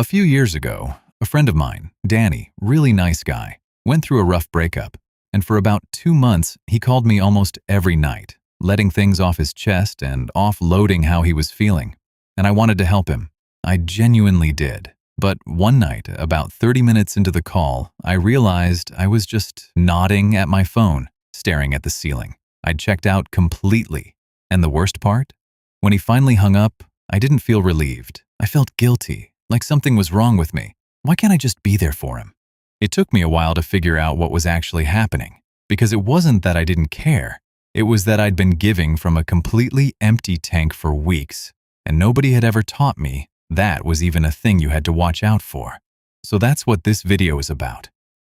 A few years ago, a friend of mine, Danny, really nice guy, went through a rough breakup, and for about 2 months, he called me almost every night, letting things off his chest and offloading how he was feeling. And I wanted to help him. I genuinely did. But one night, about 30 minutes into the call, I realized I was just nodding at my phone, staring at the ceiling. I'd checked out completely. And the worst part? When he finally hung up, I didn't feel relieved. I felt guilty, like something was wrong with me. Why can't I just be there for him? It took me a while to figure out what was actually happening, because it wasn't that I didn't care. It was that I'd been giving from a completely empty tank for weeks, and nobody had ever taught me that was even a thing you had to watch out for. So that's what this video is about.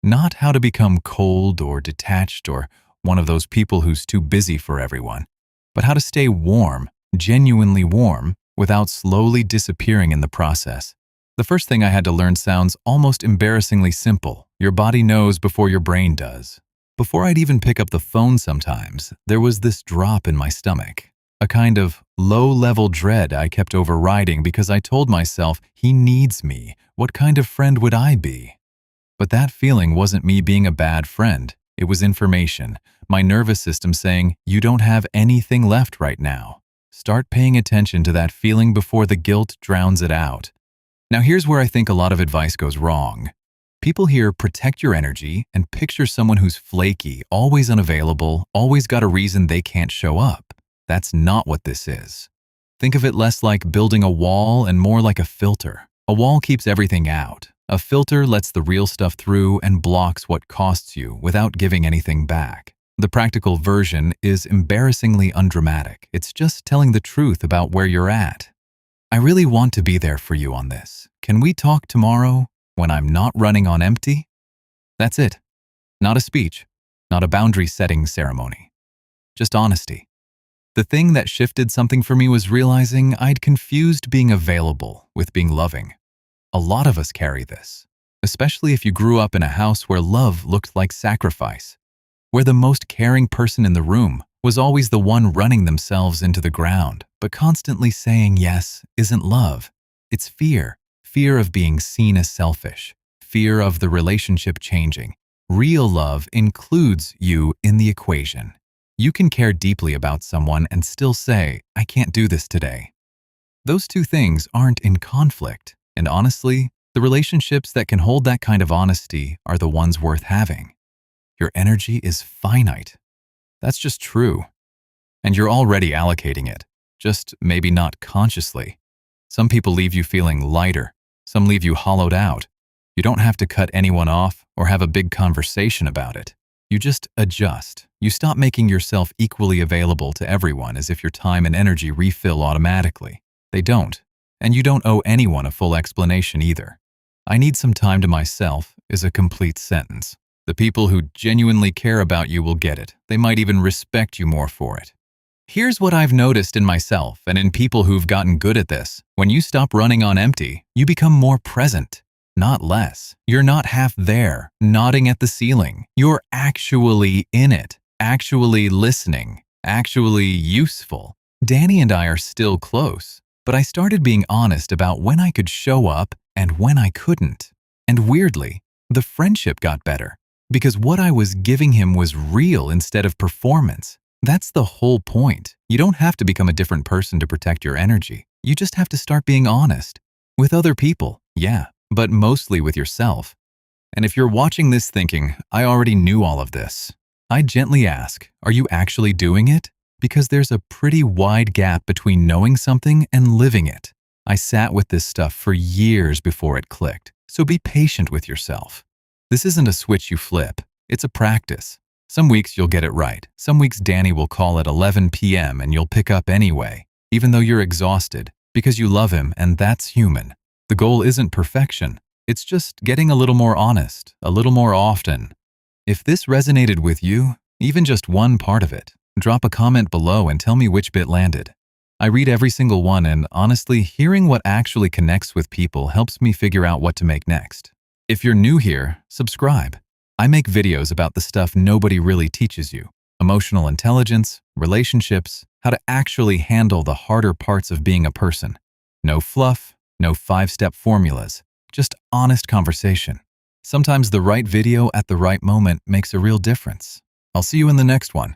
Not how to become cold or detached or one of those people who's too busy for everyone, but how to stay warm, genuinely warm, without slowly disappearing in the process. The first thing I had to learn sounds almost embarrassingly simple. Your body knows before your brain does. Before I'd even pick up the phone sometimes, there was this drop in my stomach. A kind of low-level dread I kept overriding because I told myself, he needs me. What kind of friend would I be? But that feeling wasn't me being a bad friend. It was information. My nervous system saying, you don't have anything left right now. Start paying attention to that feeling before the guilt drowns it out. Now here's where I think a lot of advice goes wrong. People hear protect your energy and picture someone who's flaky, always unavailable, always got a reason they can't show up. That's not what this is. Think of it less like building a wall and more like a filter. A wall keeps everything out. A filter lets the real stuff through and blocks what costs you without giving anything back. The practical version is embarrassingly undramatic. It's just telling the truth about where you're at. I really want to be there for you on this. Can we talk tomorrow when I'm not running on empty? That's it. Not a speech, not a boundary-setting ceremony. Just honesty. The thing that shifted something for me was realizing I'd confused being available with being loving. A lot of us carry this, especially if you grew up in a house where love looked like sacrifice, where the most caring person in the room was always the one running themselves into the ground, but constantly saying yes isn't love. It's fear. Fear of being seen as selfish. Fear of the relationship changing. Real love includes you in the equation. You can care deeply about someone and still say, I can't do this today. Those two things aren't in conflict, and honestly, the relationships that can hold that kind of honesty are the ones worth having. Your energy is finite. That's just true. And you're already allocating it, just maybe not consciously. Some people leave you feeling lighter. Some leave you hollowed out. You don't have to cut anyone off or have a big conversation about it. You just adjust. You stop making yourself equally available to everyone as if your time and energy refill automatically. They don't. And you don't owe anyone a full explanation either. I need some time to myself is a complete sentence. The people who genuinely care about you will get it. They might even respect you more for it. Here's what I've noticed in myself and in people who've gotten good at this. When you stop running on empty, you become more present, not less. You're not half there, nodding at the ceiling. You're actually in it, actually listening, actually useful. Danny and I are still close, but I started being honest about when I could show up and when I couldn't. And weirdly, the friendship got better because what I was giving him was real instead of performance. That's the whole point. You don't have to become a different person to protect your energy. You just have to start being honest. With other people, yeah, but mostly with yourself. And if you're watching this thinking, I already knew all of this, I gently ask, are you actually doing it? Because there's a pretty wide gap between knowing something and living it. I sat with this stuff for years before it clicked, so be patient with yourself. This isn't a switch you flip. It's a practice. Some weeks you'll get it right. Some weeks Danny will call at 11 p.m. and you'll pick up anyway, even though you're exhausted, because you love him and that's human. The goal isn't perfection. It's just getting a little more honest, a little more often. If this resonated with you, even just one part of it, drop a comment below and tell me which bit landed. I read every single one, and honestly, hearing what actually connects with people helps me figure out what to make next. If you're new here, subscribe. I make videos about the stuff nobody really teaches you. Emotional intelligence, relationships, how to actually handle the harder parts of being a person. No fluff, no 5-step formulas, just honest conversation. Sometimes the right video at the right moment makes a real difference. I'll see you in the next one.